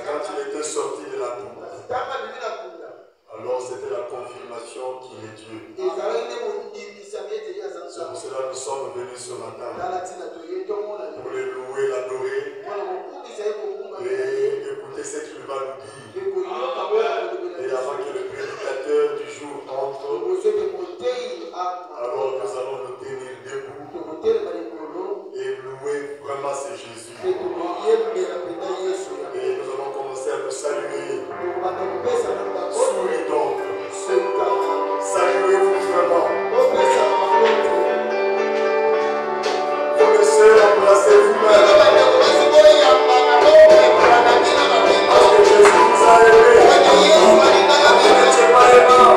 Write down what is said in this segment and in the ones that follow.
quand il était sorti de la tombe, alors c'était la confirmation qu'il est Dieu. C'est pour cela que nous sommes venus sur la table pour le louer, l'adorer et écouter ce qu'il va nous dire. Et avant que le prédicateur du jour entre, alors nous allons nous tenir debout et louer vraiment c'est Jésus. Et nous allons commencer à nous saluer. Souris donc. Saluez-vous vraiment. Commencez à placer vous-même. Parce que Jésus vous a aimé. Vous n'étiez pas aimant.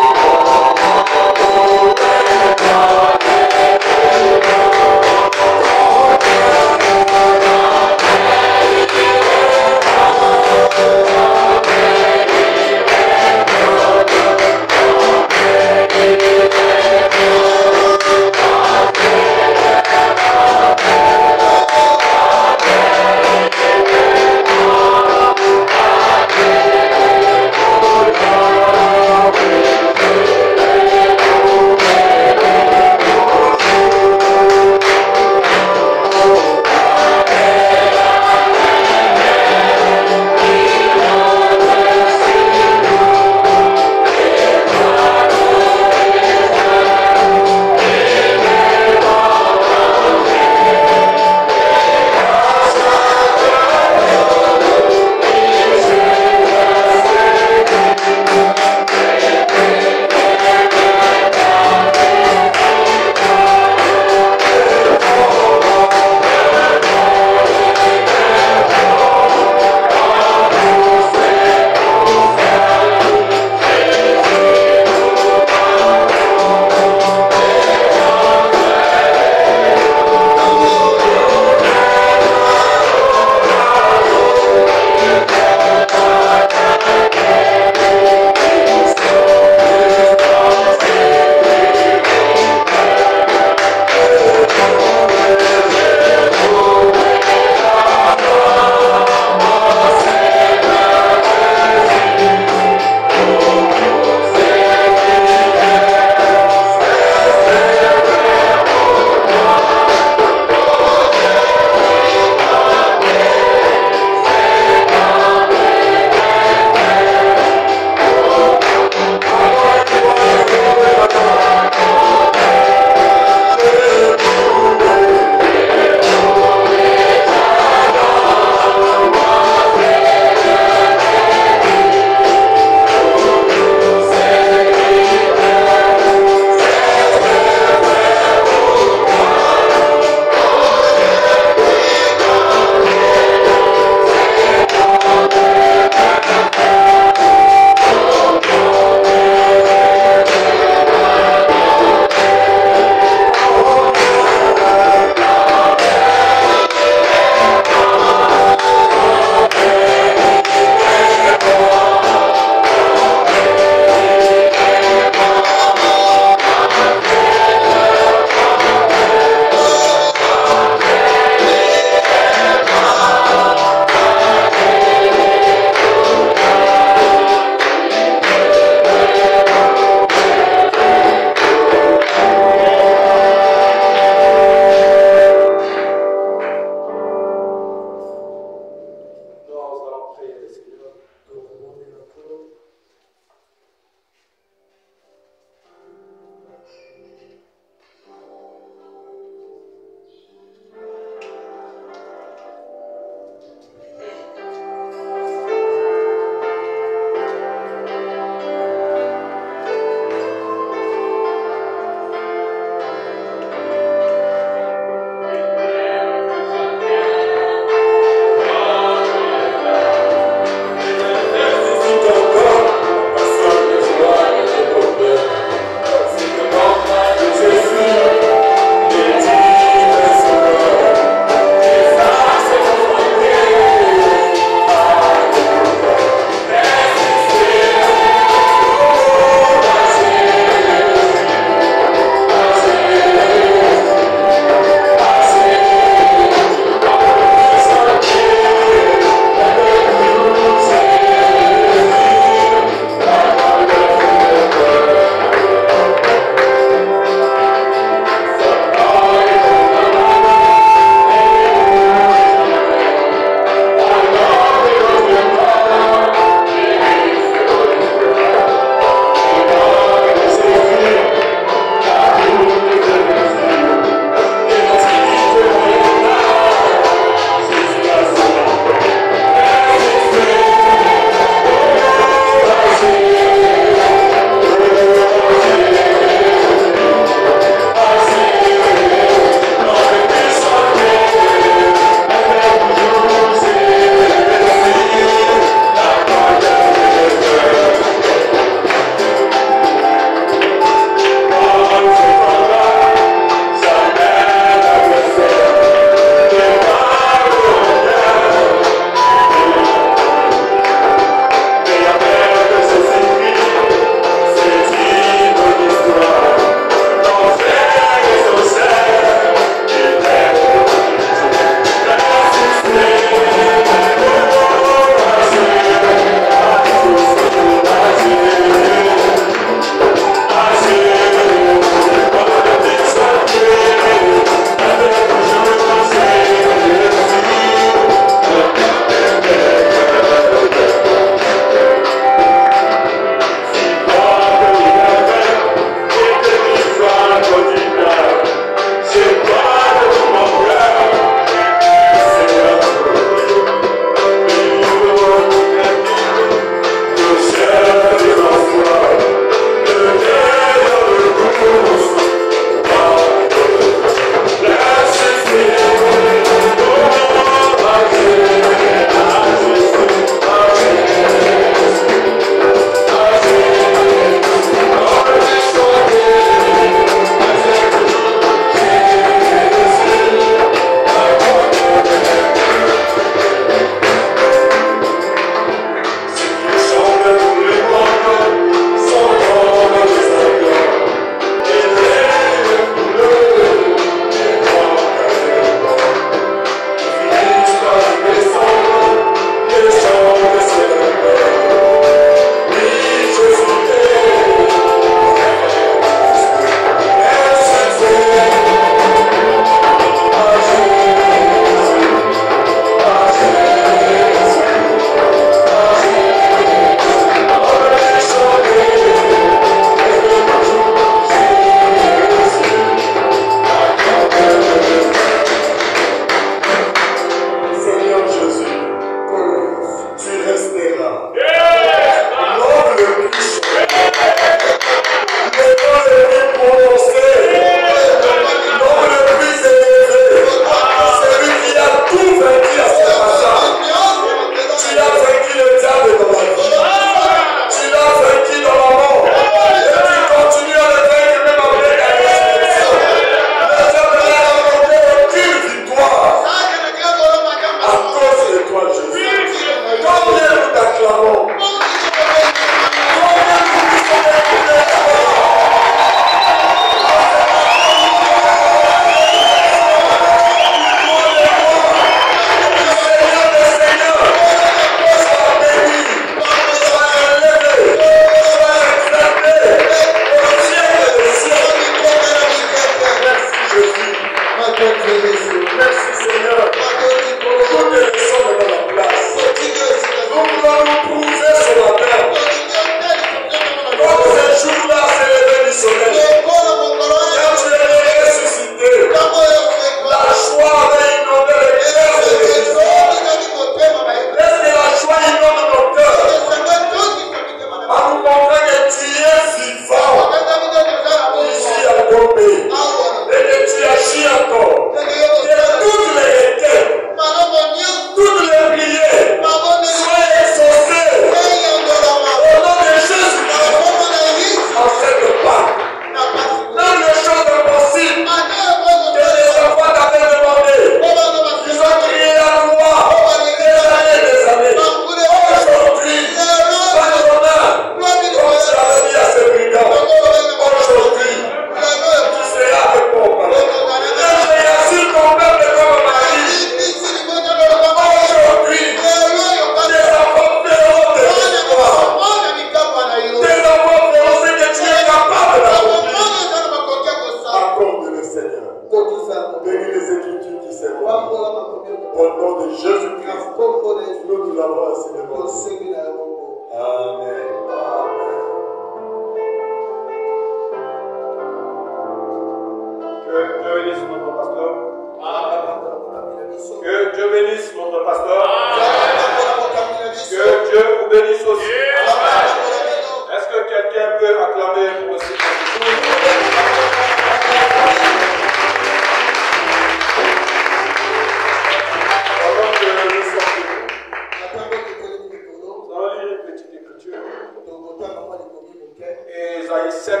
Ésaïe 7.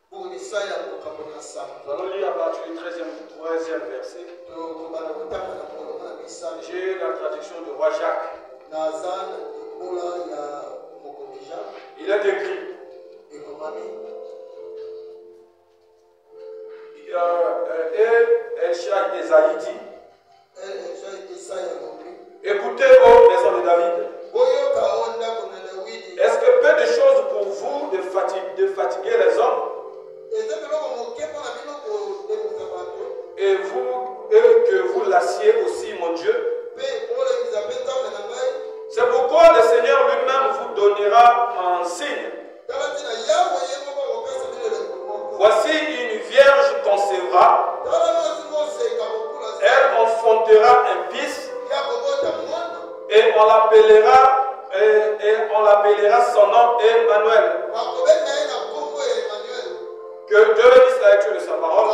Pour Nous allons lire à partir du 13e verset. J'ai la traduction de Roi Jacques. Il est écrit. Et El Esaïe dit. Écoutez, ô maison de David. Est-ce que peu de choses pour vous de fatiguer les hommes? Et que vous lassiez aussi mon Dieu? C'est pourquoi le Seigneur lui-même vous donnera un signe. Voici une vierge concevra. Elle enfantera un fils. Et on l'appellera son nom Emmanuel. Que Dieu bénisse la lecture de sa parole.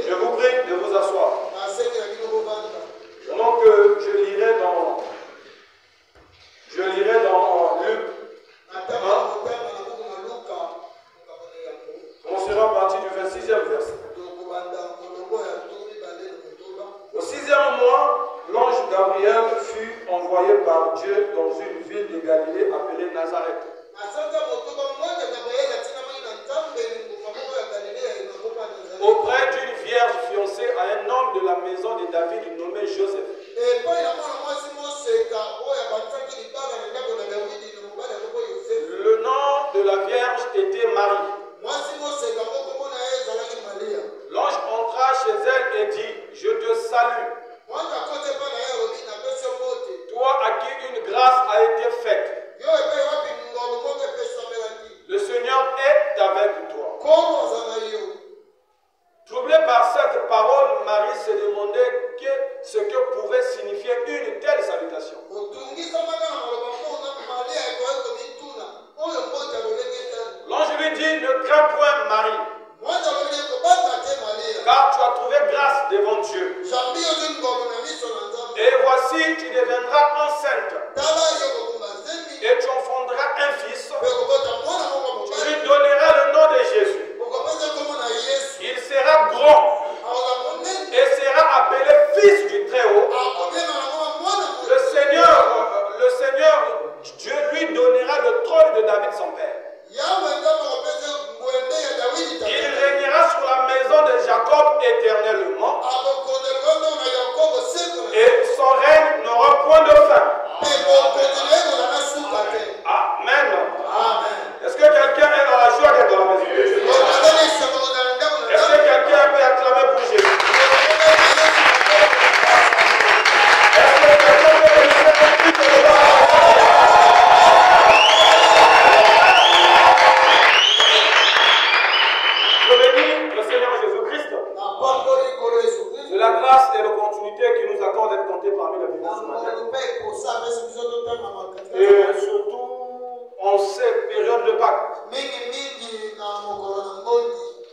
Je vous prie de vous asseoir. Donc je lirai dans Luc 1. On sera parti du 26e verset. Au 6e mois, l'ange Gabriel fut envoyé par Dieu dans une ville de Galilée appelée Nazareth. Auprès d'une vierge fiancée à un homme de la maison de David nommé Joseph. Le nom de la vierge était Marie. L'ange entra chez elle et dit, je te salue. Toi à qui une grâce a été faite. Le Seigneur est avec toi. Troublée par cette parole, Marie se demandait ce que pouvait signifier une telle salutation. L'ange lui dit, ne crains point Marie, car tu as trouvé grâce devant Dieu. Et voici, tu deviendras enceinte. Et tu enfanteras un fils. Tu lui donneras le nom de Jésus. Il sera grand et sera appelé fils du Très-Haut. Le Seigneur, Dieu lui donnera le trône de David son père. Il régnera sur la maison de Jacob éternellement. Et son règne n'aura point de fin. Amen. Est-ce que quelqu'un est dans la joie d'être dans la maison de Dieu? Est-ce que quelqu'un peut acclamer pour Jésus? Est-ce que quelqu'un peut acclamer pour Jésus? Je bénis le Seigneur Jésus-Christ de la grâce et l'opportunité qu'il nous accorde d'être comptés parmi les vivants ce matin. Et surtout en cette période de Pâques.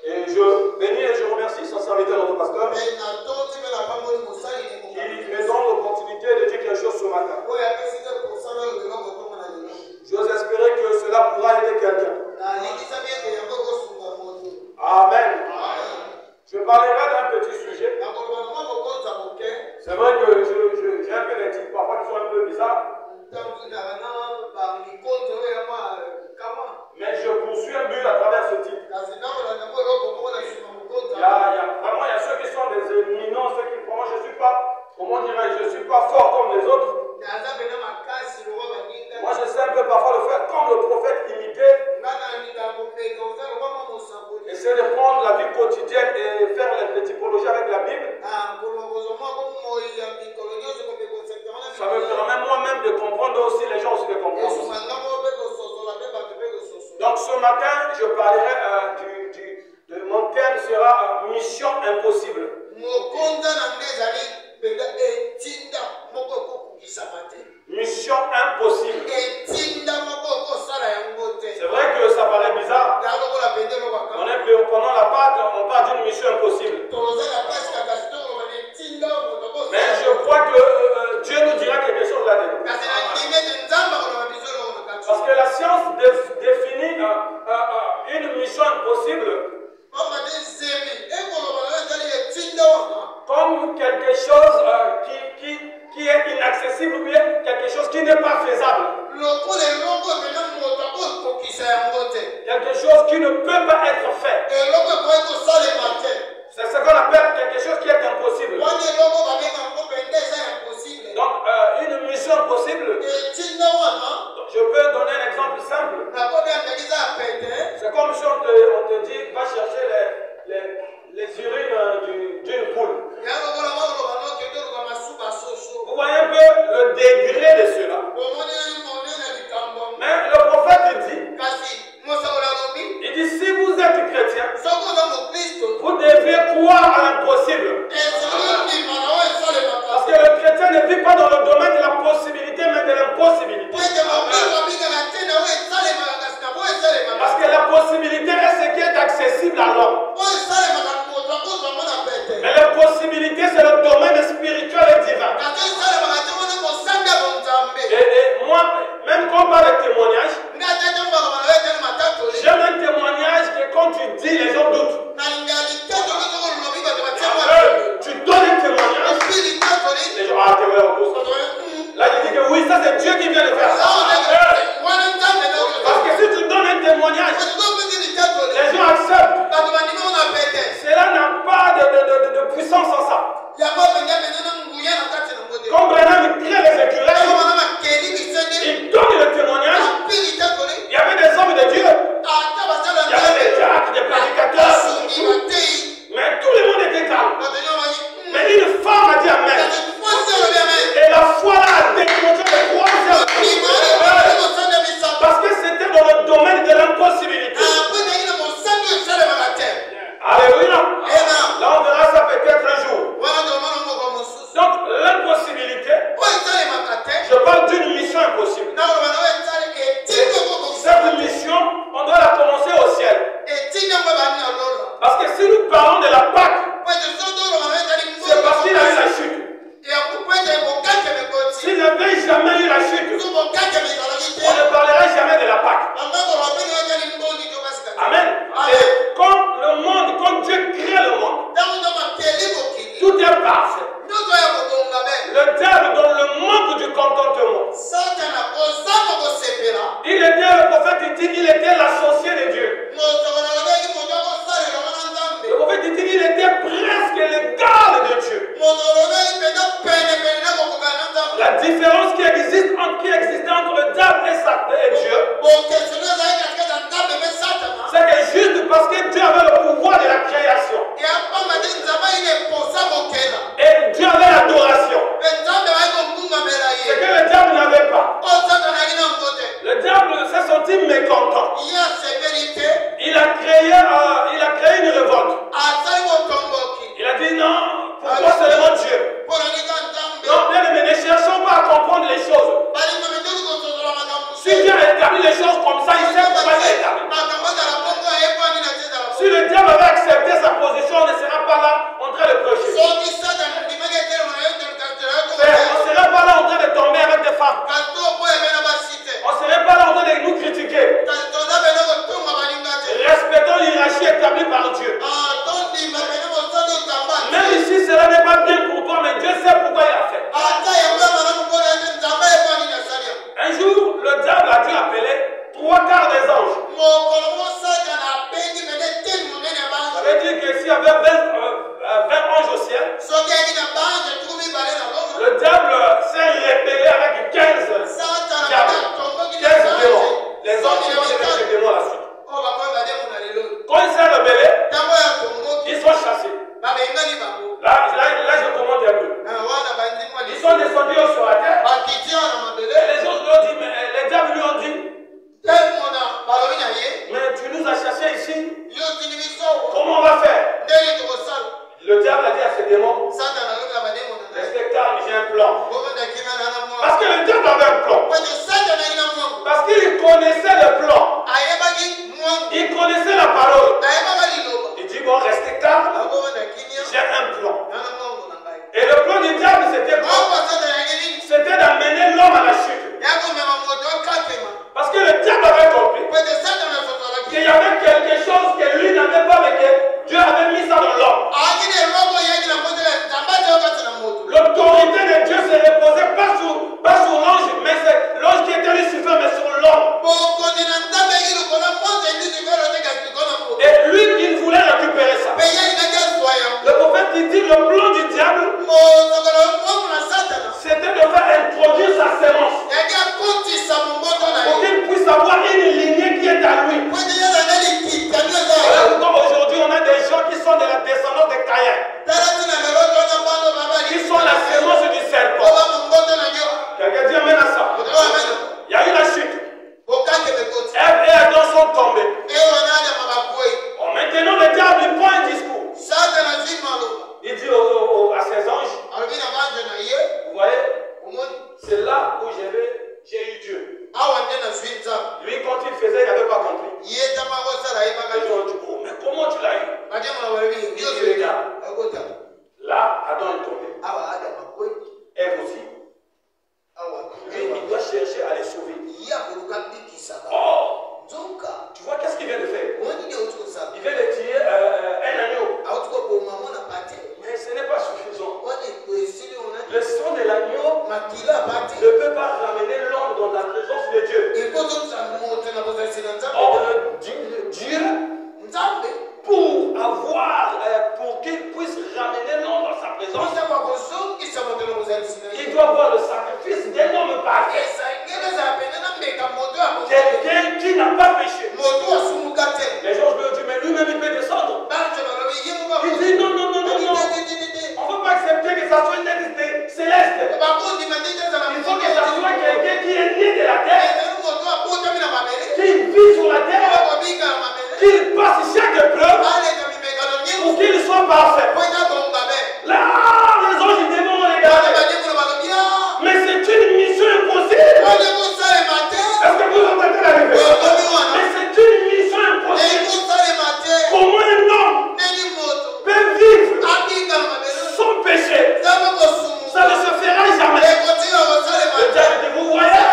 Et je bénis et je remercie son serviteur, notre pasteur, qui me donne l'opportunité de dire quelque chose ce matin. J'ose espérer que cela pourra aider quelqu'un. Amen. Je parlerai d'un petit sujet. C'est vrai que j'ai un peu des titres parfois qui sont un peu bizarres. Mais je poursuis un but à travers ce titre. Il y a ceux qui sont des éminents, ceux qui vraiment je suis pas fort comme les autres. Moi je sais un peu parfois le faire comme le prophète imité. Essayer de prendre la vie quotidienne et faire les typologies avec la Bible. Ça me permet moi-même de comprendre aussi les gens aussi de comprendre. Donc ce matin, je parlerai de mon thème sera mission impossible. Mission impossible. C'est vrai que ça paraît bizarre. On est pendant la Pâque, on parle d'une mission impossible. Mais je crois que Dieu nous dira quelque chose là-dedans. Parce que la science définit une mission impossible comme quelque chose qui est inaccessible ou bien quelque chose qui n'est pas faisable. Quelque chose qui ne peut pas être fait. C'est ce qu'on appelle quelque chose qui est impossible. Donc, une mission impossible. Je peux donner un exemple simple. C'est comme si on te dit, va chercher les urines d'une poule. Vous voyez un peu le degré de cela. Mais le prophète il dit, si vous êtes chrétien, vous devez croire à l'impossible. Parce que le chrétien ne vit pas dans le domaine de la possibilité, mais de l'impossibilité. Parce que la possibilité est ce qui est accessible à l'homme. Mais la possibilité, c'est le domaine spirituel et divin. Et moi, même quand on parle de témoignage, j'aime un témoignage que quand tu dis, les gens doutent. Tu donnes un témoignage, les gens, ah, là, je dis que oui, ça c'est Dieu qui vient de faire ça. Parce que si tu donnes un témoignage, les gens acceptent. Cela n'a pas de puissance en ça. Quand Branham crée les écureuils, il donne le témoignage. Il y avait des hommes de Dieu. Il y avait des diacres, des prédicateurs. Mais tout le monde était calme. Mais une femme a dit amen. Et la foi là a déclenché le troisième. Parce que c'était dans le domaine de l'impossibilité. Alléluia. Là on verra ça peut-être un jour. Donc l'impossibilité, je parle d'une mission impossible. Cette mission, on doit la commencer au ciel. Parce que si nous parlons de la Pâque, c'est parce qu'il a eu la chute. S'il n'avait jamais eu la chute, on ne parlerait jamais de la Pâque. Amen. Et quand Dieu crée le monde, tout est parfait. Le diable dans le manque du contentement. Il était, le prophète dit, il était l'associé de Dieu. Le prophète dit, il était presque l'égal de Dieu. La différence qui existait entre le diable et Dieu, c'est que juste parce que Dieu avait le pouvoir de la création, et Dieu avait l'adoration, c'est que le diable n'avait pas. Le diable s'est senti mécontent. Il a créé une révolte. Il a dit non, pourquoi seulement Dieu? Non, bien aimé, ne cherchons pas à comprendre les choses. Si Dieu a établi les choses comme ça, il sait pourquoi il a établi. Si le diable avait accepté sa position, on ne sera pas là en train de prêcher. On ne serait pas là en train de tomber avec des femmes. On ne serait pas là en train de nous critiquer. Respectons l'hierarchie établie par Dieu. Quelqu'un qui n'a pas péché. Les gens me disent, mais lui-même il peut descendre. Il dit non, non, non, non, non. On ne peut pas accepter que ça soit une entité céleste. Il faut que ça soit quelqu'un qui est né de la terre, qui vit sur la terre, qui passe chaque épreuve pour qu'il soit parfait. Là, les anges ils démons regarder. Mais c'est une mission impossible. Est-ce que vous entendez la réponse? Mais c'est une mission impossible. Comment un homme peut vivre sans péché? Ça ne se fera jamais. Le diable dit, vous voyez,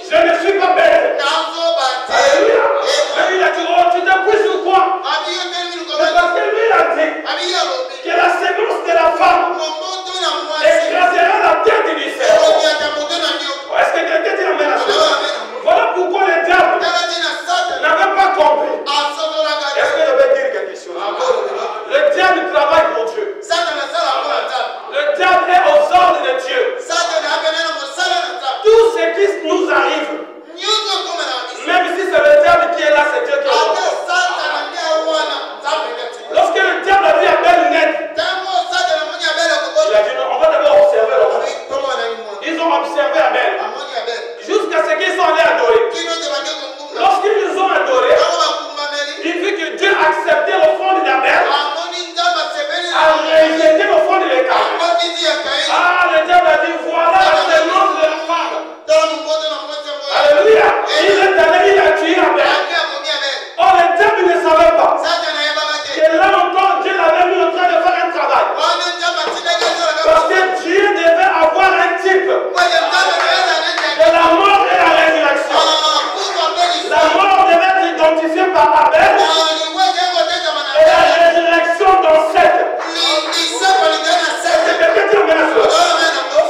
je ne suis pas bête. Alléluia. Mais il a dit, oh, tu t'appuies sur quoi? C'est parce que lui il a dit que la sémence de la femme écrasera la tête du cerveau. Est-ce que quelqu'un dit amen à ça? Voilà pourquoi le diable n'avait pas compris. Est-ce que je vais dire quelque chose? Le diable travaille pour Dieu. Le diable est aux ordres de Dieu. Tout ce qui nous arrive, même si c'est le diable qui est là, c'est Dieu qui est là. Lorsque le diable a vu Abel naître, il a dit non, on va d'abord observer leur vie. Ils ont observé Abel jusqu'à ce qu'ils sont allés adorer. Lorsqu'ils ont adoré, il vit que Dieu acceptait l'offrande d'Abel, a rejeté l'offrande de Caïn. Ah, le diable a dit voilà la sémence de la femme. Alléluia. Il est allé, il a tué Abel. Oh, le diable ne savait pas que là encore Dieu l'avait mis en train de faire un travail. Parce que Dieu devait avoir un type de la mort et la résurrection. La mort devait être identifiée par Abel et la résurrection dans 7.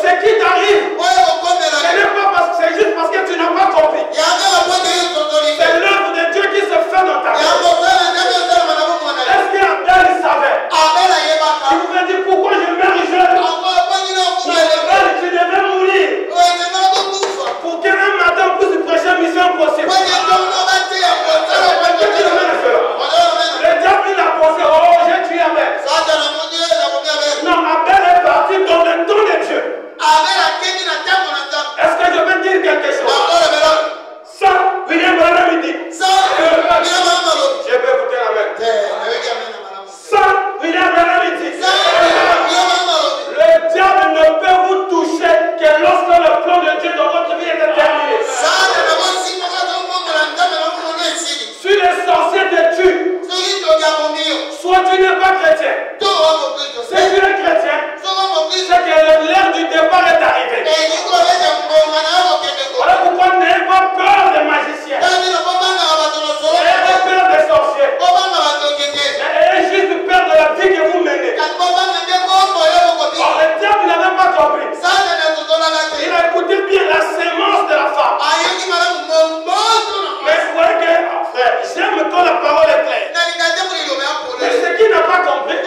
Ce qui t'arrive, ce n'est pas parce que c'est juste parce que tu n'as pas compris. C'est l'œuvre de Dieu qui se fait dans ta vie. Est-ce qu'Abel savait? Il pouvait dire pourquoi je meurs jeune? Tu devais mourir pour qu'un matin on puisse prêcher une mission impossible. Le diable il a pensé, oh j'ai tué Abel. Non, Abel est parti dans le temps de Dieu. Est-ce que je peux dire quelque chose? Ça, William Branham il dit. Je peux écouter la main. Ça, William Branham il dit. Le diable ne peut vous toucher que lorsque le plan de Dieu dans votre vie est terminé. Si les sorciers te tuent, soit tu n'es pas chrétien. Si tu es chrétien, c'est que l'heure du départ est arrivée. Voilà pourquoi n'ayez pas peur des magiciens. N'ayez pas peur des sorciers. Ayez juste peur de la vie que vous menez. Or, le diable n'avait pas compris. Il a écouté bien la sémence de la femme. Mais vous voyez que, frère, j'aime quand la parole est claire. Mais ce qu'il n'a pas compris,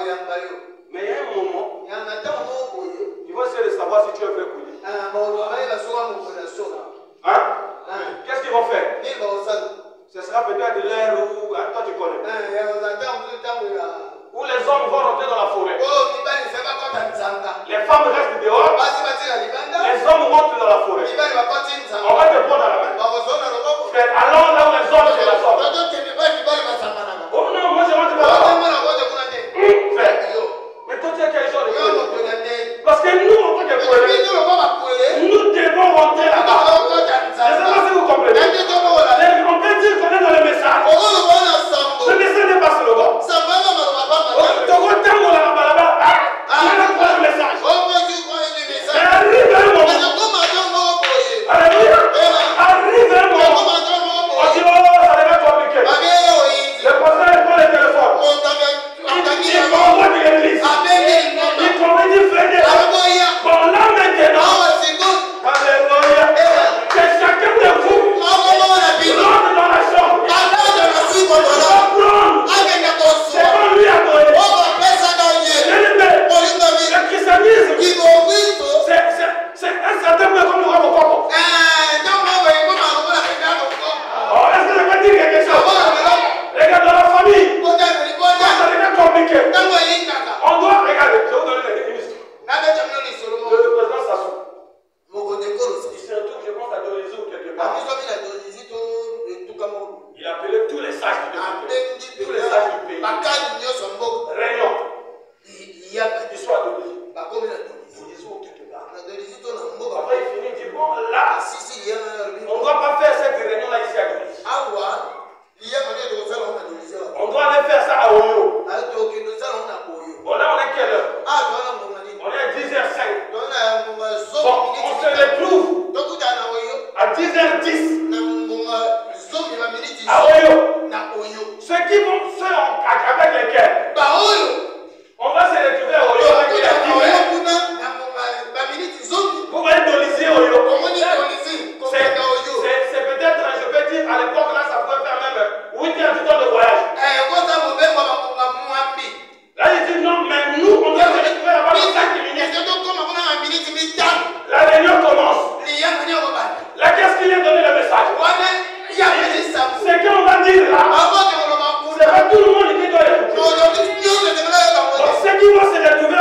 Mais il y a un moment, tu vas essayer de savoir si tu es vrai couillé. Hein? Qu'est-ce qu'ils vont faire? Ce sera peut-être de l'air où toi tu connais. Où les hommes vont rentrer dans la forêt. Les femmes restent dehors. Les hommes montent dans la forêt. On va te prendre à la main. Frère, allons là où les hommes se rassemblent. Oh non, moi je ne rentre pas là. Frère, mais toi tu es quel genre de poète? Parce que nous, en tant que poète, nous devons rentrer là-bas. Je ne sais pas si vous comprenez. On peut dire qu'on est dans le message. Ce message n'est pas sur le bord. C'est qui va se retrouver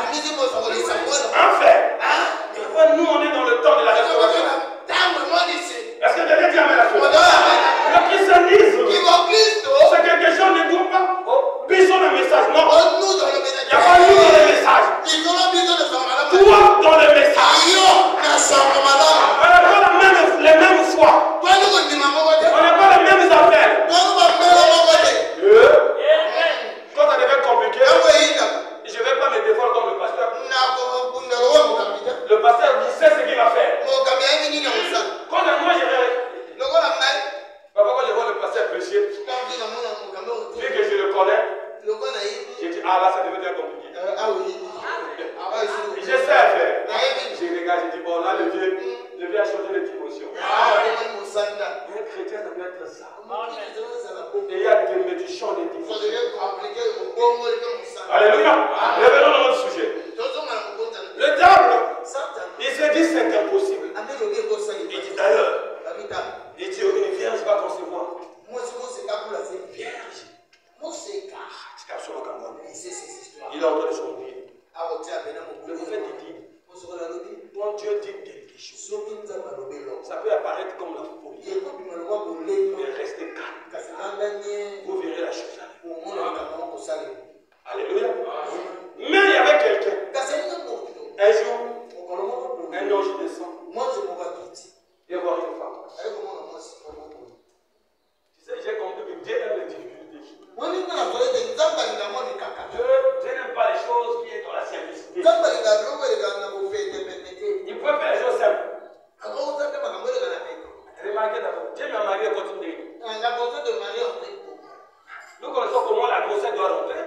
Un fait. Nous, on est dans le temps de la restauration. Est-ce que quelqu'un dit amen à cela? Le christianisme, c'est que les gens ne doivent pas besoin d'un message. Non. Il n'y a pas nous dans le message. Toi dans le message. On n'a pas les mêmes foi. On n'a pas les mêmes appels. Quand ça devient compliqué, je ne vais pas me défendre comme le pasteur. Le pasteur, il sait ce qu'il va faire. Quand moi je vais. Papa, quand je vois le pasteur prêcher, vu que je le connais, j'ai dit, ah là, ça devait être compliqué. Je sais faire. J'ai regardé, j'ai dit, bon là, le vieux a changé de dimension. Un chrétien, ça doit être ça. Et il y a des chants de dimension. Alléluia. Revenons dans notre sujet. Le diable, il se dit c'est impossible. Il dit d'ailleurs, il dit une vierge va concevoir. Vierge. C'est absolument comme ça. Il est en train de sombrer. Le prophète dit, quand Dieu dit quelque chose, ça peut apparaître comme la folie. Mais restez calme. Vous verrez la chose aller. Alléluia. Mais il y avait quelqu'un. Un jour, un ange descend. Il va voir une femme. Tu sais, j'ai compris que Dieu aime les difficultés. Dieu n'aime pas les choses qui sont dans la simplicité. Il peut faire les choses simples. Remarquez d'abord, Dieu m'a marié quand il est. Nous connaissons comment la grossesse doit rentrer.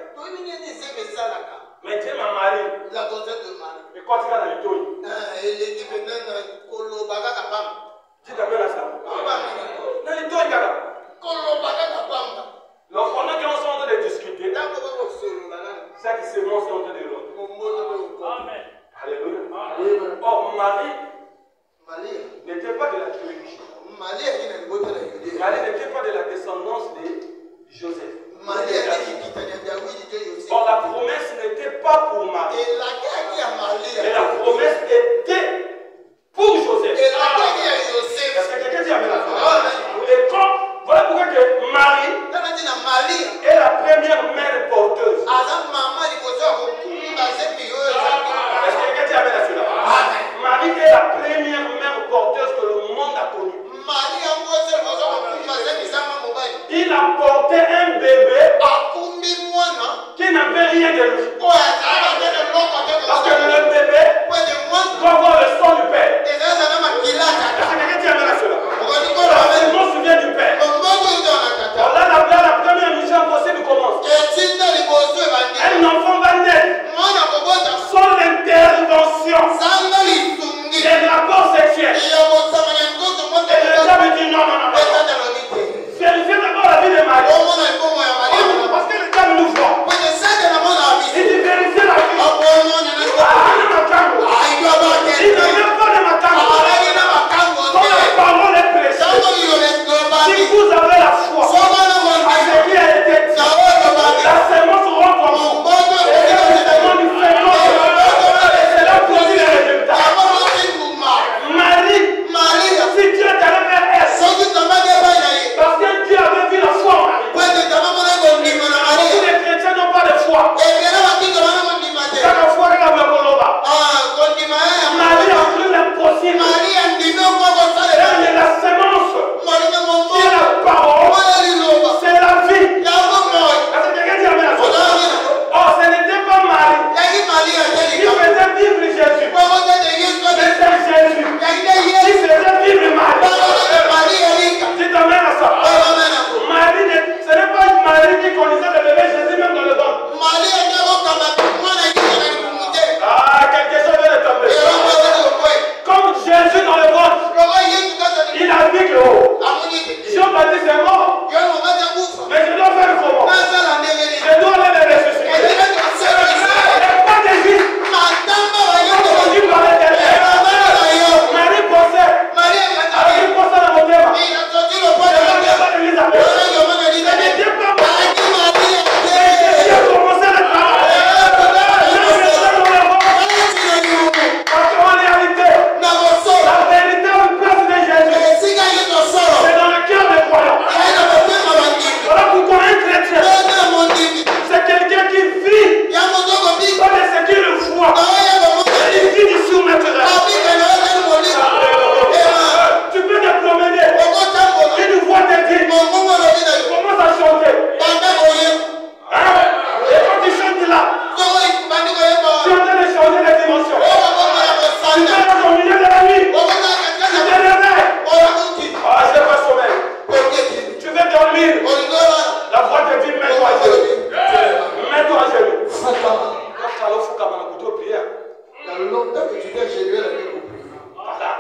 Dans le longtemps que tu t'es gêné la vie pour prier. Voilà.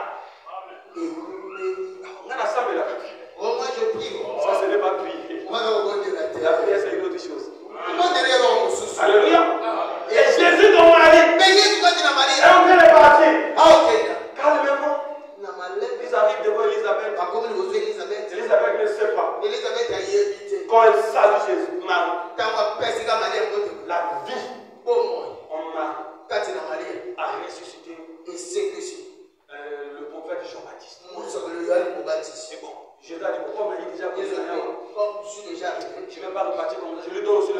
Moi je prie. Ça ce n'est pas prier. La prière c'est une autre chose. Alléluia. Et Jésus dans Marie. Et on vient les partir. Calmement. Ils arrivent devant Elisabeth. Elisabeth ne sait pas. Quand elle salue Jésus, Marie, la vie en Marie a ressuscité le prophète Jean-Baptiste. C'est bon. Je t'ai dit pourquoi on m'a dit déjà que je ne vais pas repartir comme ça. Je lui donne aussi le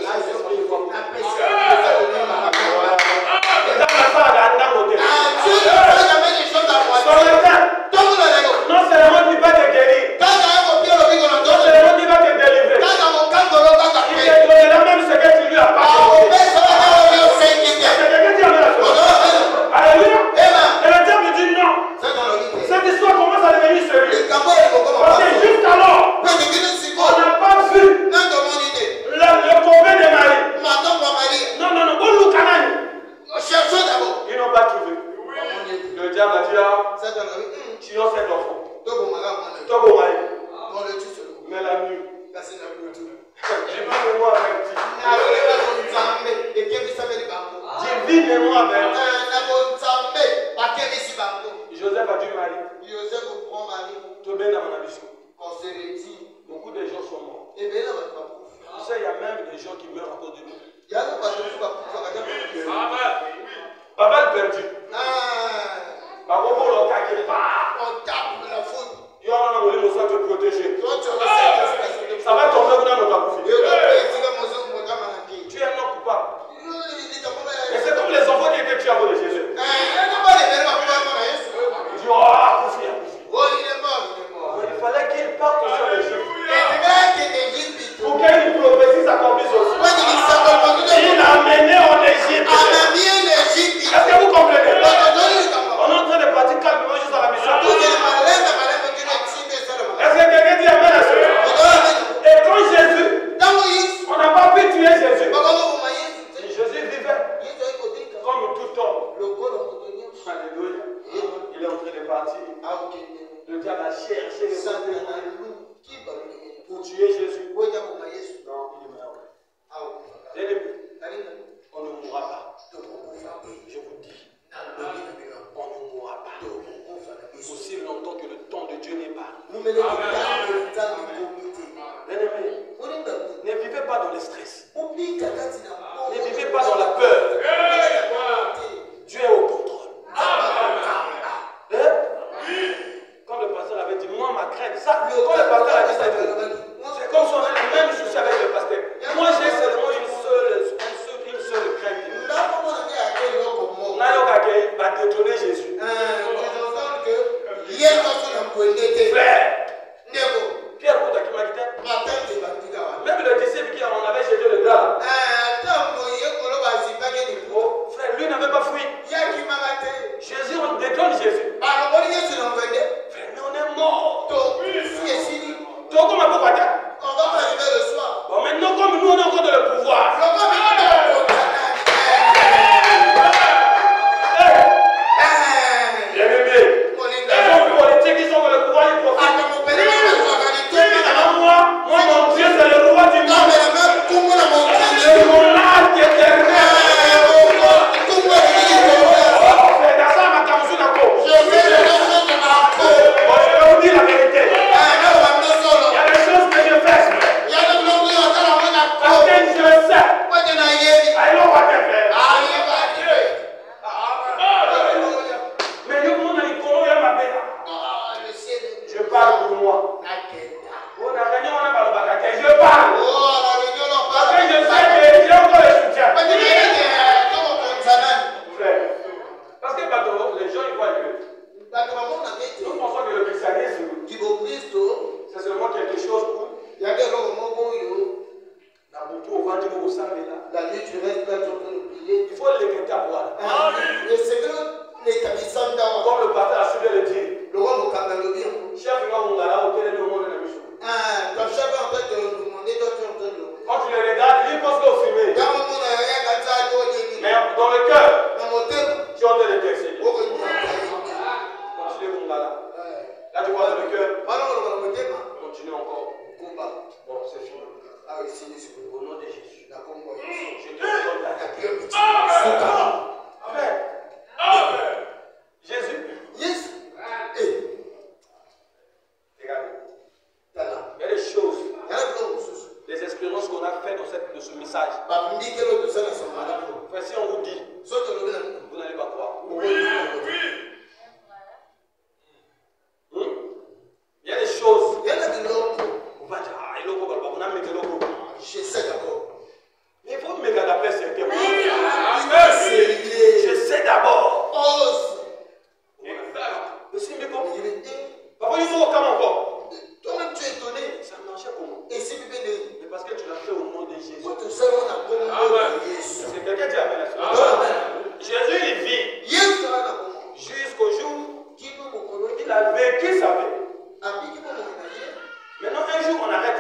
non seulement tu vas te guérir, non seulement tu vas te délivrer, il te donnera même ce que tu lui as pas donné. Alléluia. Et le diable dit non. Cette histoire commence à devenir sérieuse. Parce que jusqu'alors, on n'a pas vu le copain de Marie. Non. Ils n'ont pas trouvé. Le diable a dit tu as cet enfant. Mais la nuit, divinement averti. Divinement averti. Joseph a dit Marie. Tu es bien dans mon ambition. Beaucoup de gens sont morts. Tu sais, il y a même des gens qui meurent à cause de nous. Papa le perdu. Papa le il y a un homme qui te protéger. Ça va tomber dans notre profil. Tu es un homme coupable. Et c'est comme les enfants qui étaient tués à cause de Jésus. Il dit il fallait qu'il parte sur l'Égypte. Pour qu'une prophétie s'accomplisse aussi. Il l'a amené en Égypte. Est-ce que vous comprenez? On est en train de partir calmement juste à la mission. Est-ce que quelqu'un dit amen à cela? Et quand Jésus, on n'a pas pu tuer Jésus. Jésus vivait comme tout homme. Alléluia. Il est en train de partir. Le diable a cherché les pour tuer Jésus. Non, il meurt. Bien-aimé, on ne mourra pas. Je vous dis, on ne mourra pas. Aussi longtemps que le temps de Dieu n'est pas. Bien-aimé, ne vivez pas dans le stress. Ne vivez pas dans la peur. Dieu est au contrôle. Comme le pasteur avait dit, moi ma crainte, ça, quand Dans le cœur, tu entends les textes. Continuez mon gars là. Là, tu vois dans le cœur. Continue encore. Bon, c'est fini. Ah oui, c'est au nom de Jésus. Je te donne la quatrième. Amen. Jésus. Yes. Regardez. Il y a des choses, des expériences qu'on a faites dans ce message. Enfin, si on vous dit, vous n'allez pas croire. Il y a des choses. On va dire, ah, il est on a mis de l'eau. J'essaie d'abord. Mais il faut me mettre d'après c'est que Je sais d'abord. Ose. Mais si, mais comment? Papa, il faut comment encore? Toi-même, tu es étonné. Ça marchait comment? Et si tu veux dire, mais parce que tu l'as fait au nom de Jésus. C'est quelqu'un dit Amen. Jésus, il vit jusqu'au jour il a vécu sa vie. Maintenant, un jour, on arrête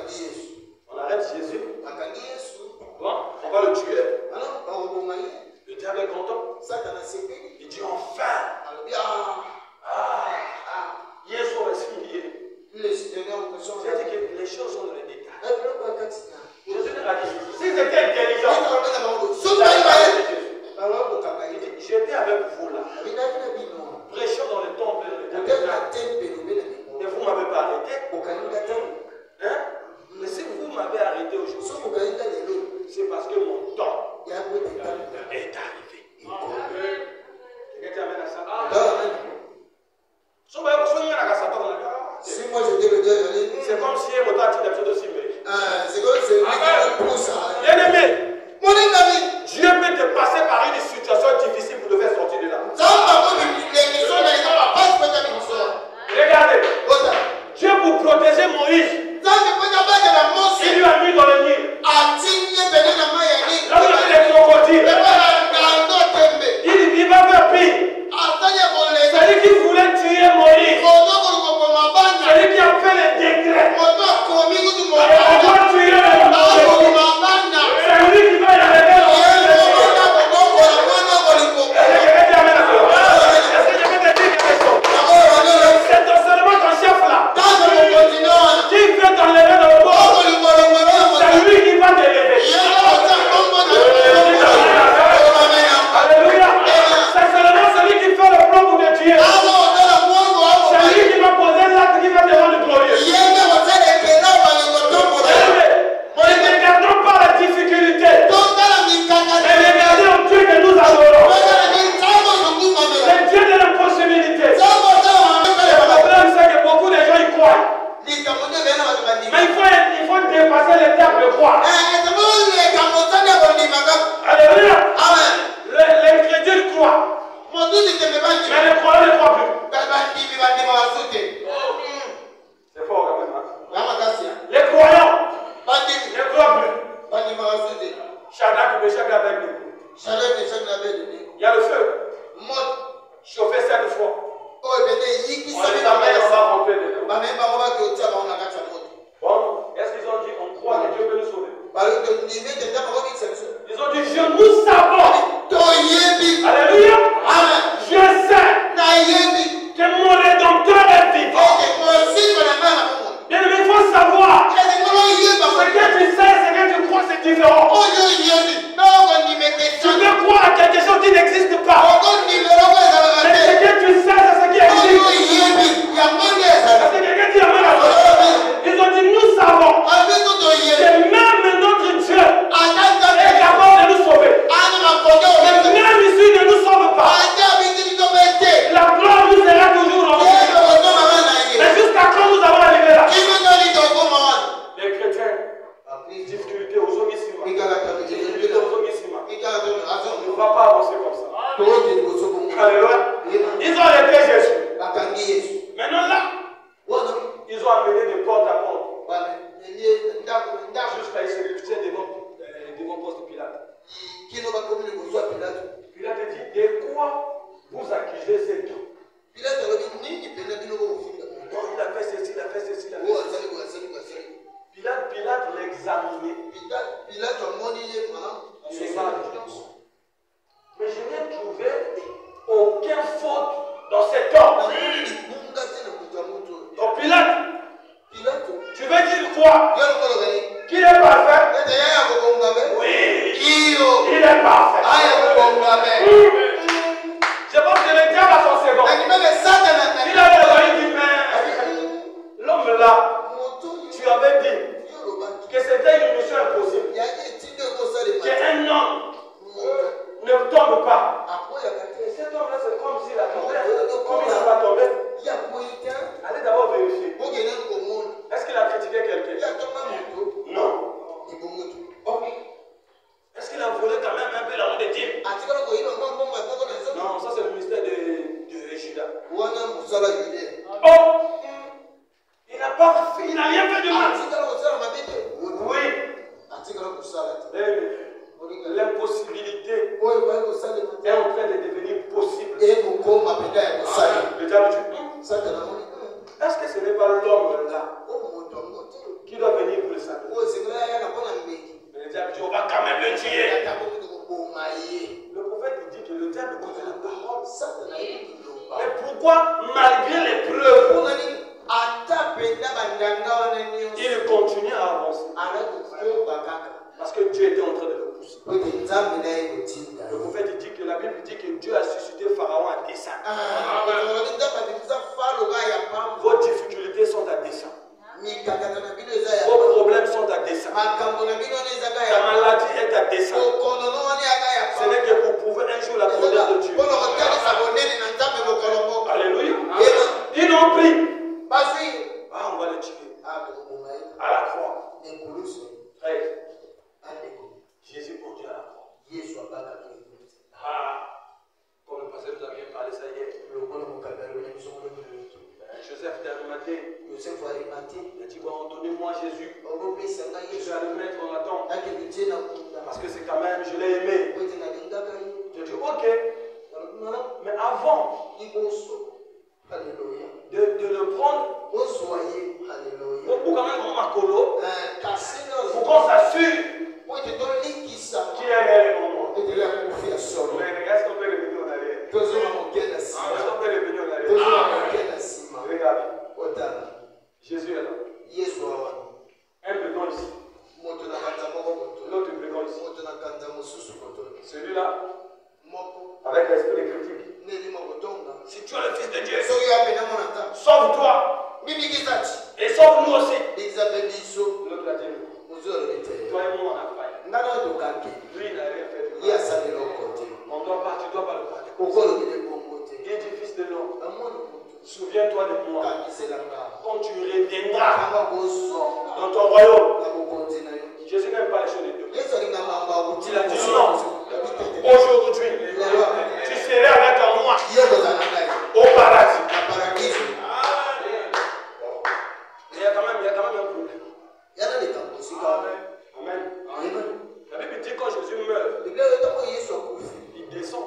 Jésus. On arrête Jésus. Bon, on va le tuer. Le diable est content. Il dit enfin. Jésus est signé. J'ai dit que les choses sont dans les détails. Jésus n'a pas dit. S'ils étaient intelligents, j'étais avec vous là. Prêchant dans le temple. Et vous ne m'avez pas arrêté. Hein? Mais si vous m'avez arrêté aujourd'hui, c'est parce que mon temps est arrivé. Quelqu'un t'amène à ça? Si moi je dis le Dieu, c'est comme si un motard a dit aussi. C'est comme si Bien aimé, mon ami, Dieu peut te passer par une situation difficile pour te faire sortir de là. Regardez, Dieu pour protéger Moïse, il lui a mis dans le Nil. Là où il y avait des crocodiles, il va faire pire. C'est lui qui voulait tuer Moïse. C'est lui qui a fait les décrets. On doit tuer le Moïse. C'est lui qui va y arriver. Est-ce que je peux te dire quelque chose? C'est seulement ton chef là qui veut t'enlever dans le corps. C'est lui qui va t'élever. Alléluia. C'est seulement celui qui fait le plan pour te tuer. C'est lui qui va poser l'acte qui va te rendre glorieux. Ne regardons pas la difficulté. Mais regardez au Dieu que nous adorons. Le Dieu de l'impossibilité. Le problème c'est que beaucoup de gens y croient. Mais il faut dépasser les termes de croire. Alléluia. L'incrédule croit. Mais le croyant ne croit plus. C'est fort quand même. Les croyants ne croient plus. Shadrach, Meshach et Abednego. Il y a le feu. Chauffé 7 fois. On les amène, on va rentrer dedans. Bon, est-ce qu'ils ont dit on croit que Dieu peut nous sauver? Ils ont dit nous savons. Alléluia. Je sais que mon rédempteur est vivant. Bien aimé, il faut savoir. Ce que tu sais, ce que tu crois, c'est différent. Tu veux croire à quelque chose qui n'existe pas. Mais ce que tu sais, c'est ce qui existe. Est-ce que quelqu'un dit amen à ça? Ils ont dit nous savons que même notre Dieu est capable de nous sauver. Mais même ici, il ne nous sauve pas. La gloire nous sera toujours en vie. Mais jusqu'à quand nous allons arriver là? Les chrétiens, difficulté aux hommes ici. On ne va pas avancer comme ça. Alléluia. Ils ont arrêté Jésus. Maintenant là, ils ont amené de porte à porte. Jusqu'à il se tient devant poste de Pilate. Pilate dit, de quoi vous accusez cet homme? Il a fait ceci, il a fait ceci, il a fait ceci. Pilate l'examinait. dans cet homme. Donc Pilate, tu veux dire quoi? Qu'il est parfait? Oui, il est parfait. Je pense que le diable a son second. Il avait dit, mais l'homme là, tu avais dit que c'était une mission impossible. Qu'un homme ne tombe pas. Et cet homme là, c'est comme s'il a tombé. Comme il n'a pas tombé. Allez d'abord vérifier. Est-ce qu'il a critiqué quelqu'un? Non. Ok. Est-ce qu'il a volé quand même un peu l'argent de Dieu? Non, ça c'est le mystère de Judas. Oh! Il n'a rien fait de mal. Oui. L'impossibilité est en train de devenir possible. Le diable dit, est-ce que ce n'est pas l'homme là qui doit venir pour le salut? Le diable dit, on va quand même le tuer. Le prophète dit que le diable connaît la parole. Mais pourquoi, malgré les preuves, il continue à avancer? Parce que Dieu était en train de le pousser. Le prophète dit que la Bible dit que Dieu a suscité Pharaon à dessein. Vos difficultés sont à dessein. Vos problèmes sont à dessein. Ta maladie est à dessein. Ce n'est que pour prouver un jour la grandeur de Dieu. Alléluia. Ils l'ont pris. Ah, on va le tuer. À la croix. 13. Jésus conduit à la croix. Ah, comme le pasteur nous a bien parlé ça hier. Joseph d'Arimathée. Il a dit, bon, donnez-moi Jésus. Je vais le mettre en attente. Parce que c'est quand même, je l'ai aimé. Je dis, ok. Mais avant de le prendre, pour quand même un colo, pour qu'on s'assure qui est réellement moi. Mais regarde ce qu'on peut revenir en arrière. Est-ce qu'on peut revenir en arrière? Regarde. Jésus est là. Un brigand ici. L'autre brigand ici. Celui-là, avec l'esprit de critique. Si tu es le Fils de Dieu, sauve-toi. Et sauve-nous aussi. L'autre a dit, toi et moi on a failli. Lui il n'a rien fait. On doit pas, tu dois pas le parler. Il dit, Fils de l'homme, souviens-toi de moi. Quand tu reviendras dans ton royaume. Jésus n'aime pas les choses de Dieu. Il a dit non. Aujourd'hui, tu serais avec moi au paradis. Il y a quand même un problème. Amen. La Bible dit quand Jésus meurt, il descend.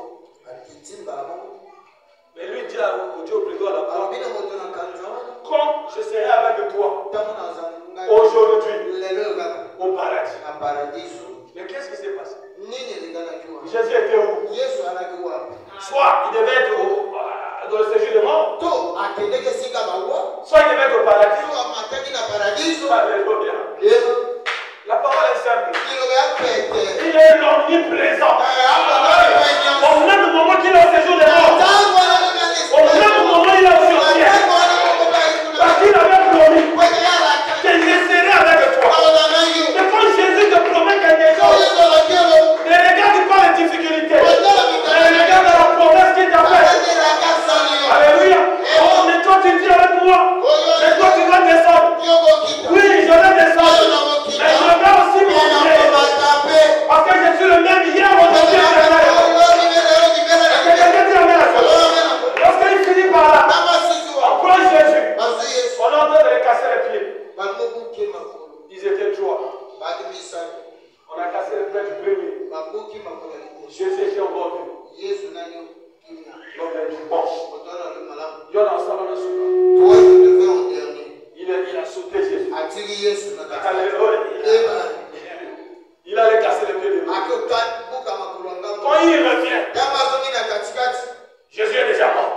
Mais lui dit au Dieu obligatoire à la croix, quand je serai avec toi aujourd'hui au paradis. Mais qu'est-ce qui s'est passé? Jésus était où? Soit il devait être dans le séjour de mort, soit il devait être au paradis. Alléluia. La parole est simple. Il est omniprésent. Au même moment qu'il est au séjour de mort, au même moment il est au ciel. Parce qu'il avait promis qu'il serait avec toi. Mais quand Jésus te promet quelque chose, ne regarde pas les difficultés. Ne regarde la promesse qu'il t'a faite. Alléluia. Oh, mais toi tu dis avec moi. Mais toi tu vas descendre. Oui, je vais descendre. Mais je vais aussi monter. Parce que je suis le même hier, aujourd'hui et lorsqu'il finit par là, on prend Jésus. On est en train de les casser les pieds. Ils étaient trois. On a cassé le pied du premier. Jésus était au bord du. Donc il a dit bon. Il y en a ensemble le souvent. Il a sauté Jésus. Il allait casser le pied de lui. Quand il revient, Jésus est déjà mort.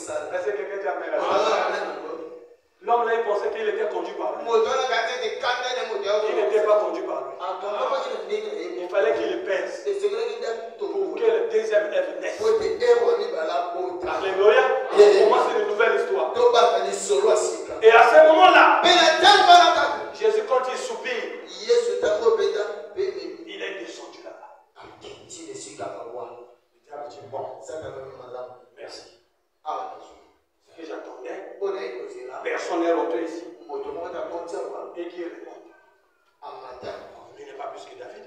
Est-ce que quelqu'un dit amen? L'homme là, il pensait qu'il était conduit par lui. Il n'était pas conduit par lui. Il fallait qu'il le pèse pour que le deuxième œuvre naisse. Alléluia. Pour moi, c'est une nouvelle histoire. Et à ce moment-là, Jésus, quand il soupire, il est descendu là-bas. Bon, merci. Ce que j'attendais, personne n'est rentré ici. Et qui répond? Il n'est pas plus que David.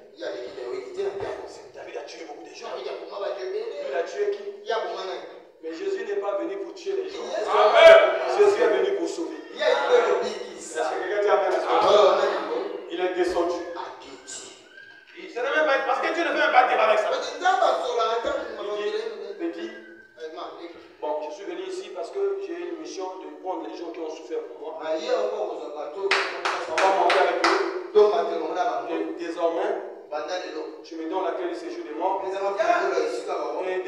David a tué beaucoup de gens. Lui, il a tué qui? Mais Jésus n'est pas venu pour tuer les gens. Jésus est venu pour sauver. Est-ce que quelqu'un dit amen? Il est descendu. Ça ne même pas, parce que Dieu ne veut même pas dire avec ça. Il dit, bon, je suis venu ici parce que j'ai une mission de prendre les gens qui ont souffert pour moi. On va manger avec eux. Et désormais, je me donne laquelle il séjour des morts et de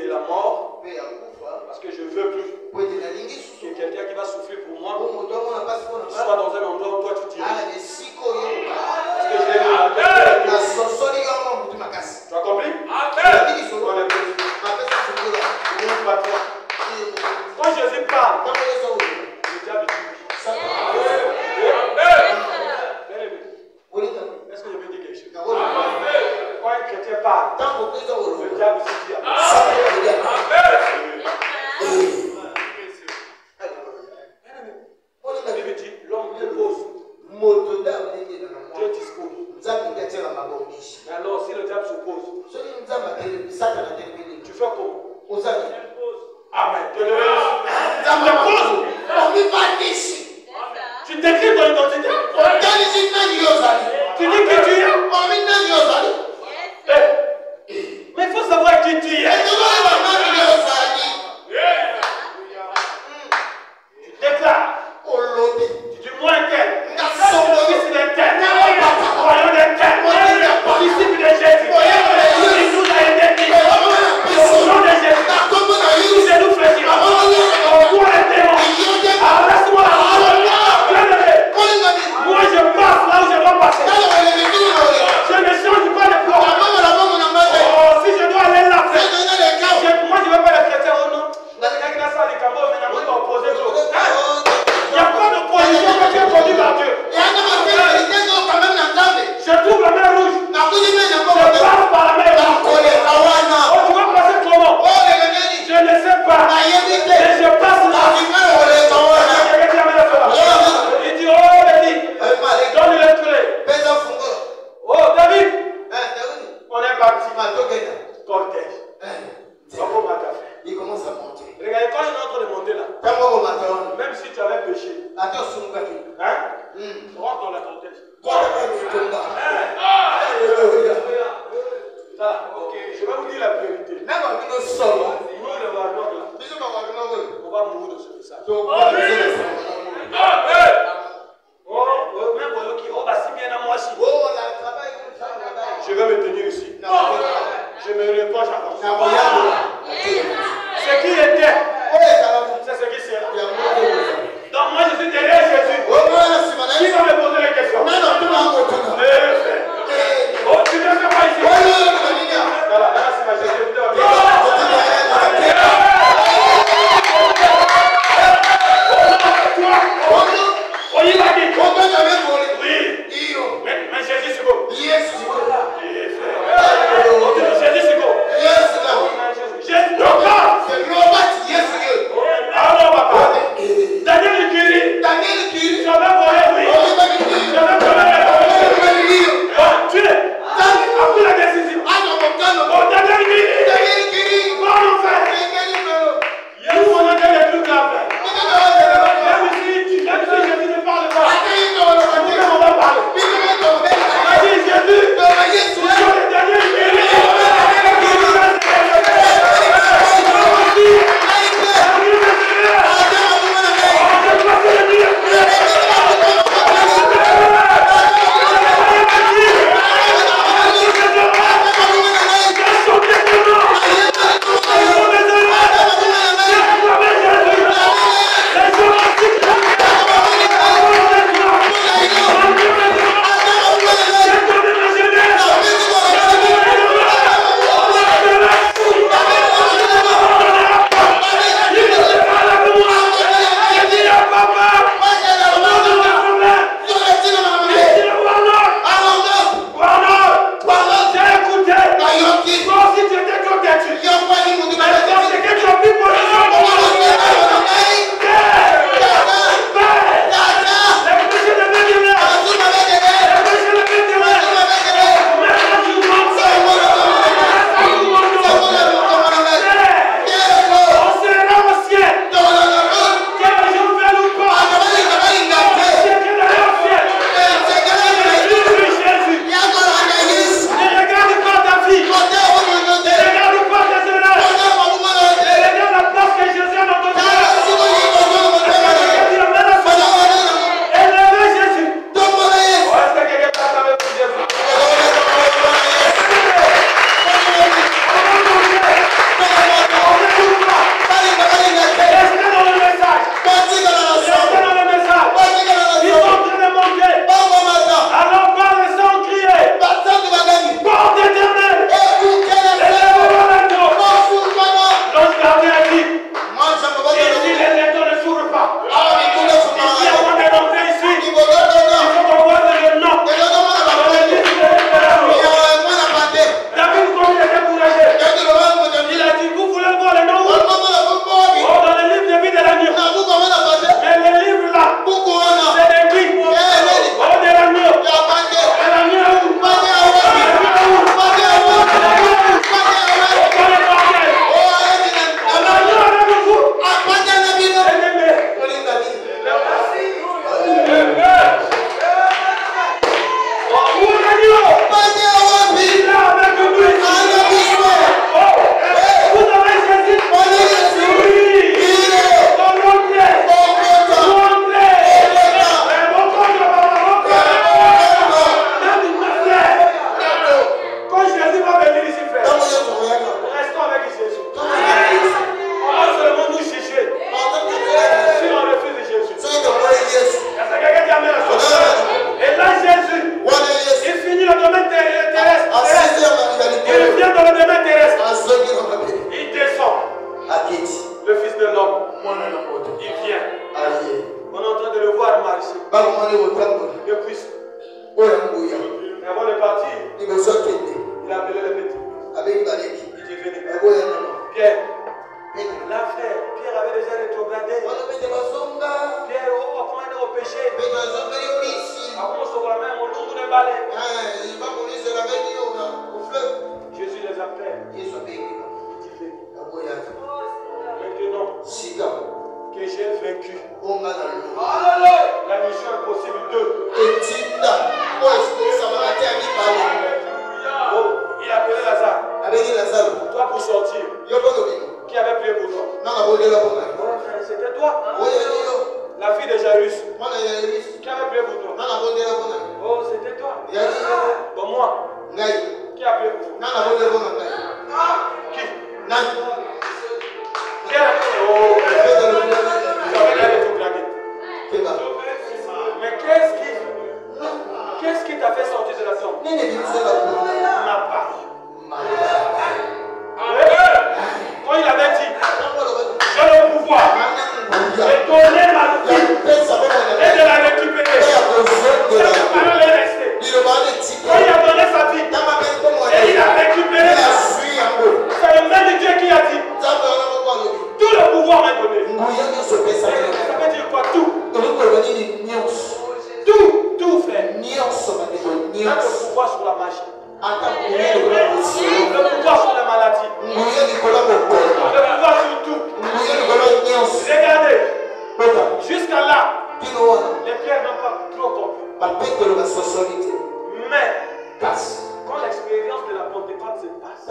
la mort, parce que je ne veux plus que quelqu'un qui va souffrir pour moi soit dans un endroit où toi tu diriges. Parce que je l'ai vu. Tu as compris? Quand Jésus parle, le diable tue. Est-ce que je peux dire quelque chose? Quand un chrétien parle, le diable se tue. Bible dit, l'homme propose, Dieu dispose. Mais alors, si le diable s'oppose, tu fais comment? Amen. Tu tu t'écris ton identité. Tu dis que tu es. Mais il faut savoir qui tu es. Tu déclares. Tu dis moi un tel. Fils d'un tel. Royaume d'un tel. Disciple de Jésus. Il nous a aidés. Au nom de Jésus. C'est nous fléchira. On voit les démons. Laisse-moi la parole. Moi je passe là où je dois passer. Je ne change pas de plan. Oh, si je dois aller là, moi je ne veux pas les chrétiens au nom. Il n'y a pas d'opposition que Dieu conduit par Dieu. Je trouve la main rouge. Je passe par la main rouge. Oh, tu vas passer comment? Je ne sais pas. Mais je passe là. Il dit, oh David, donne le clé. Oh David, on est parti. Cortège. Il commence à monter. Regardez, quand il est en train de monter là, même si tu avais péché, hein? Rentre dans la cortège. Ok, je vais vous dire la priorité. Nous, le Warlock là, on va mourir de ce message. Même Warlock qui, va si bien à moi aussi. Je vais me tenir ici. Je me reproche à moi. Ce qui était, c'est ce qui sera. Donc moi je suis derrière Jésus. Qui va me poser les questions? Oh, tu ne fais pas ici. Voilà, là c'est ma Jésus. Oh, il m'a dit. Oui. Mais Jésus c'est beau. Jésus c'est beau. Alors papa, Daniel Kiri, j'avais volé, oui. J'avais volé. Le pouvoir sur la maladie. Le pouvoir sur tout. Regardez. Jusqu'à là, les pierres n'ont pas trop compris. Mais, quand l'expérience de la Pentecôte se passe,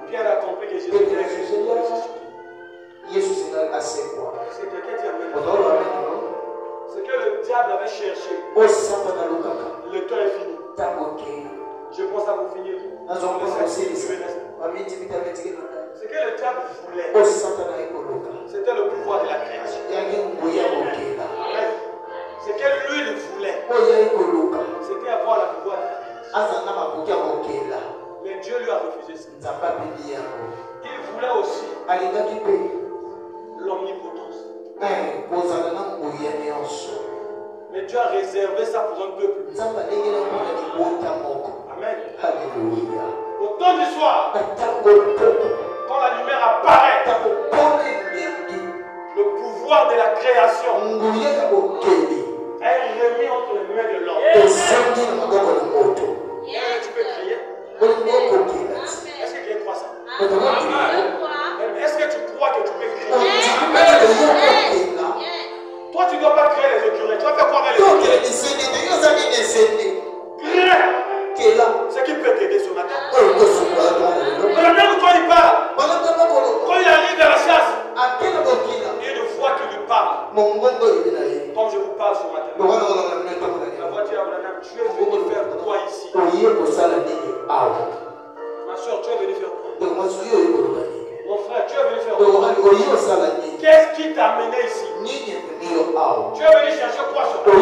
Pierre a compris que Jésus est ressuscité. C'est quelqu'un qui a amen. Ce que le diable avait cherché, le temps est fini. Je pense à vous finir. Ce que le diable voulait, c'était le pouvoir de la création. Ce que lui voulait, c'était avoir le pouvoir de la création. Mais Dieu lui a refusé ça. Il voulait aussi l'omnipotence. Mais Dieu a réservé ça pour un peuple. Amen. Alléluia. Au temps du soir, quand la lumière apparaît, le pouvoir de la création est remis entre les mains de l'homme. Tu peux crier? Est-ce que quelqu'un croit ça? Est-ce que tu crois que tu peux crier? Toi, tu ne dois pas créer les écureuils. Tu vas faire quoi avec les écureuils? Ce qui peut t'aider ce matin. Pendant que toi il parle, quand il arrive à la chasse, il y a une voix qui lui parle. Comme je vous parle ce matin. La voix dit à Abraham, tu es venu faire quoi ici? Ma soeur, tu es venu faire quoi? Mon frère, tu es venu faire quoi? Qu'est-ce qui t'a amené ici? Tu es venu chercher quoi ce matin?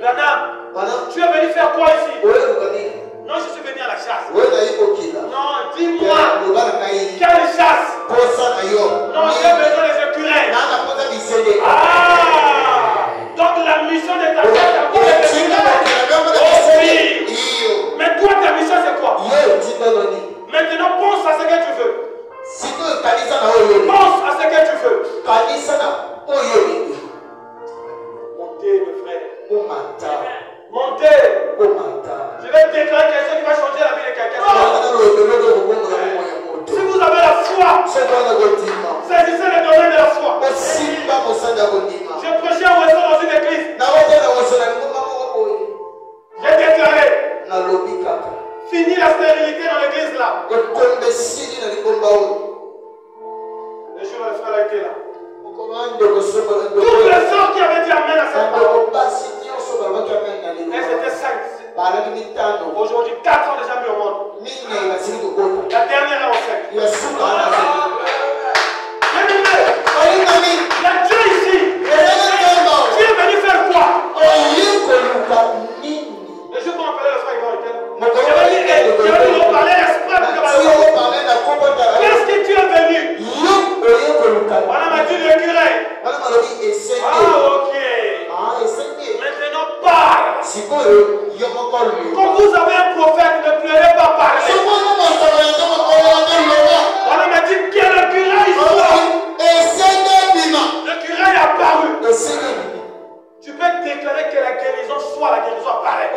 La dame, tu es venu faire quoi ici? Non, je suis venu à la chasse. Non, dis-moi. Quelle chasse? Non, j'ai besoin des écureuils. Ah! Donc la mission de ta chasse, c'est pour les écureuils. Oh oui. Mais toi, ta mission, c'est quoi? Maintenant, pense à ce que tu veux. Pense à ce que tu veux. Montez, mes frères. Montez. Je vais déclarer quelque chose qui va changer la vie de quelqu'un. Si vous avez la foi, saisissez le domaine de la foi. J'ai prêché un oiseau dans une église. J'ai déclaré. Fini la stérilité dans l'église là. Le jour où le frère a été là. Toutes les sœurs qui avaient dit amen à cette parole, elles étaient saintes. Aujourd'hui, 4 ans déjà mis au monde. La dernière est enceinte. Il y a Dieu ici. Tu es venu faire quoi? Le jour où on appelait le frère Igor était là. J'avais dit, on parlait exprès pour que qu'est-ce que tu es venu? On m'a dit l'écureuil. Ah, ok. Maintenant, parle. Quand vous avez un prophète, ne pleurez pas parler. On m'a dit quel écureuil soit. L'écureuil a apparu. Tu peux déclarer que la guérison soit, la guérison apparaît.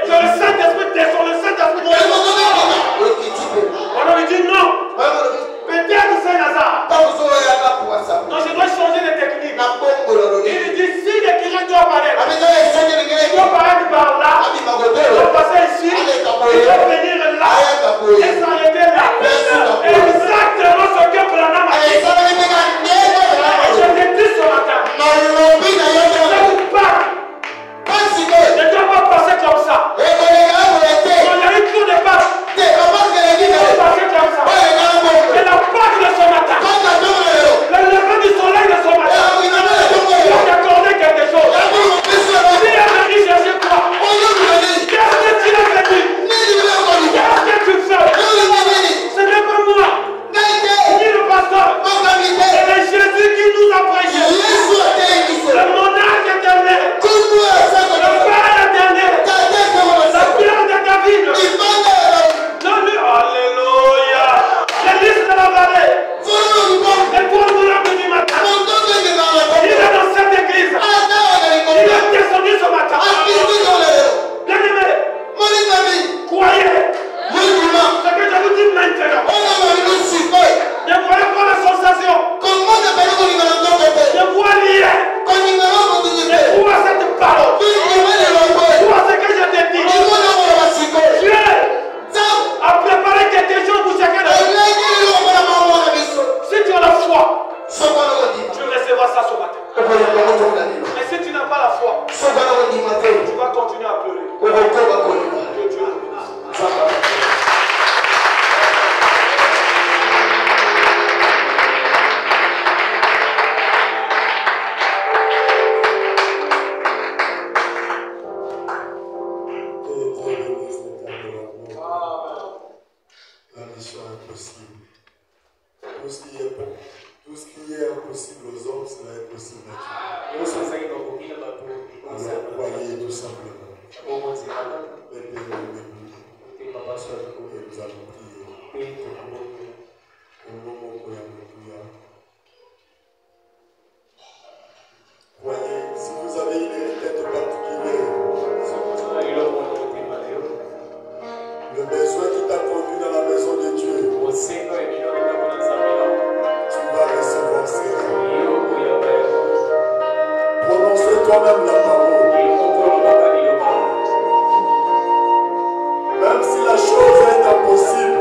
Que le Saint-Esprit descend, le Saint-Esprit descend. On lui dit non. Peut-être c'est Lazare. Non, je dois changer de technique. Il lui dit si l'écureuil doit apparaître, il doit apparaître par là, il doit passer ici, il doit venir là, et s'arrêter là. Exactement ce que Branham a dit. Je te dis ce matin. Je vous parle. Ne dois pas Tu vas continuer à pleurer. Que Dieu te bénisse. La mission impossible. Tout ce qui est impossible aux hommes, cela est possible à Dieu. Alors croyez tout simplement. Mettez-vous debout. Et nous allons prier. Croyez, si vous avez une tête particulière, le besoin qui t'a conduit dans la maison de Dieu, tu vas recevoir ces rêves. Prononcez toi-même la parole. Même si la chose est impossible,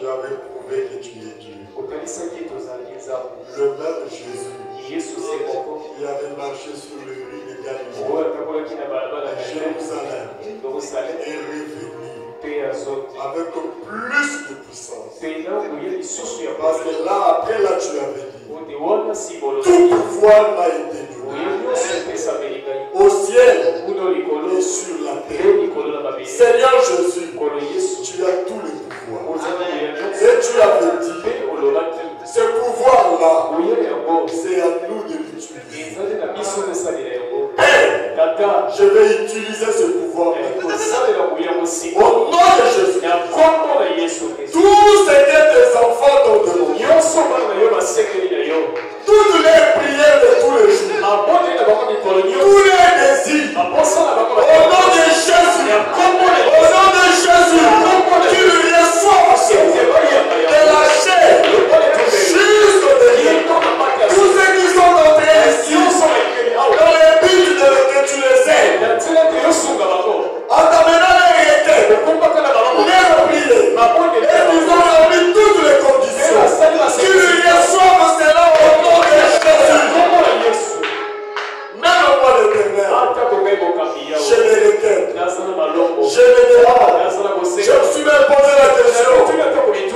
Tu avais prouvé que tu es Dieu. Le même Jésus qui avait marché sur le riz de Galilée à Jérusalem est revenu avec plus de puissance. Parce que là, après là, tu avais dit, tout pouvoir m'a été donné au ciel et sur la terre. Seigneur Jésus, tu as tous les pouvoirs. Et tu avais dit, ce pouvoir-là, c'est à nous de l'utiliser. Je vais utiliser ce pouvoir au nom de Jésus. Tout ce que tes enfants t'ont demandé, toutes les prières de tous les jours, tous les désirs, au nom de Jésus, tu le reçois de la chair jusqu'au dernier. Tous ceux qui sont entrés ici, dans les buts que tu les aides, en t'amenant les requêtes, les prières, et ils ont rempli toutes les conditions. Tu le reçois cela au nom de Jésus. Même au mois d'éternel, je les requête, je les demande, je me suis même posé la question,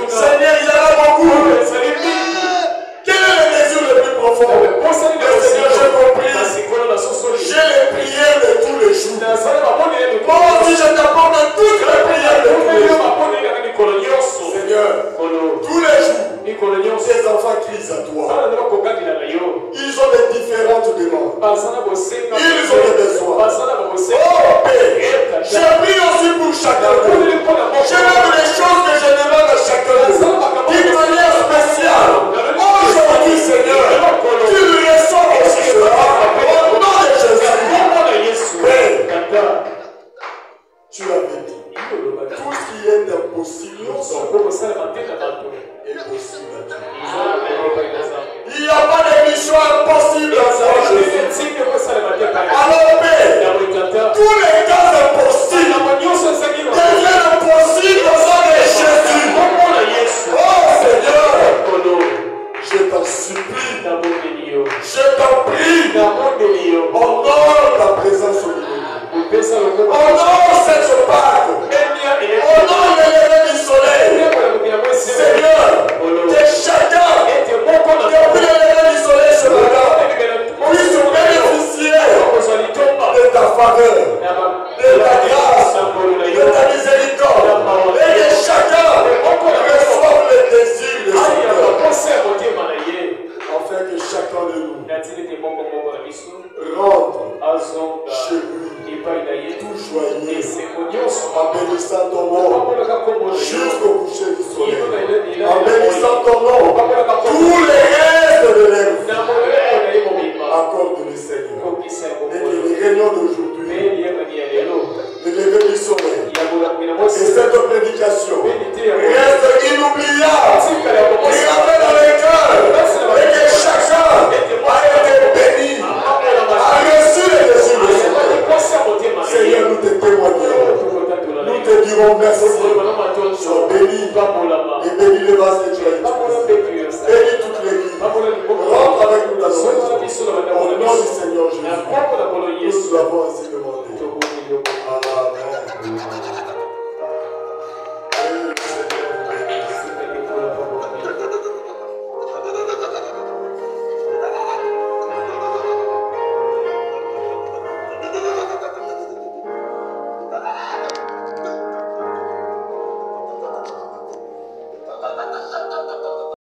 Seigneur, il y en a beaucoup. Quel est le désir le plus profond? Seigneur, j'ai compris. J'ai les prières de tous les jours. Moi aussi, je t'apporte toutes les prières de tous les jours. Seigneur, tous les jours, ces enfants crient à toi. Ils ont des différentes demandes. Ils ont des besoins. Oh Père, j'ai pris aussi pour chacun d'eux. J'ai même les choses que je demande à chacun d'eux. D'une manière spéciale. Aujourd'hui, Seigneur, tu lui reçois aussi cela. Au nom de Jésus. Père, tu avais dit. Tout ce qui est impossible est possible à Dieu. Il n'y a pas de mission impossible à toi, Jésus. Alors, Père, tous les cas impossibles deviennent impossibles au nom de Jésus. Oh Seigneur, je t'en supplie, je t'en prie, honore ta présence au milieu. Honore cette Pâque. Honore les levées du soleil. Seigneur, que chacun, depuis les levées du soleil ce matin, puisse bénéficier de ta faveur, de ta grâce, de ta miséricorde, et que chacun reçoive les désirs de son cœur. Afin que chacun de nous rentre chez lui tout joyeux, en bénissant ton nom jusqu'au coucher du soleil, en bénissant ton nom tous les restes de l'œuvre. Accorde-le, Seigneur, et que les réunions d'aujourd'hui, les levées du soleil et cette prédication reste inoubliable, gravée dans les cœurs, et que chacun a été béni, a reçu les désirs de son cœur. Seigneur, nous te témoignons, nous te dirons merci. Sois béni et béni les vases que tu as utilisés.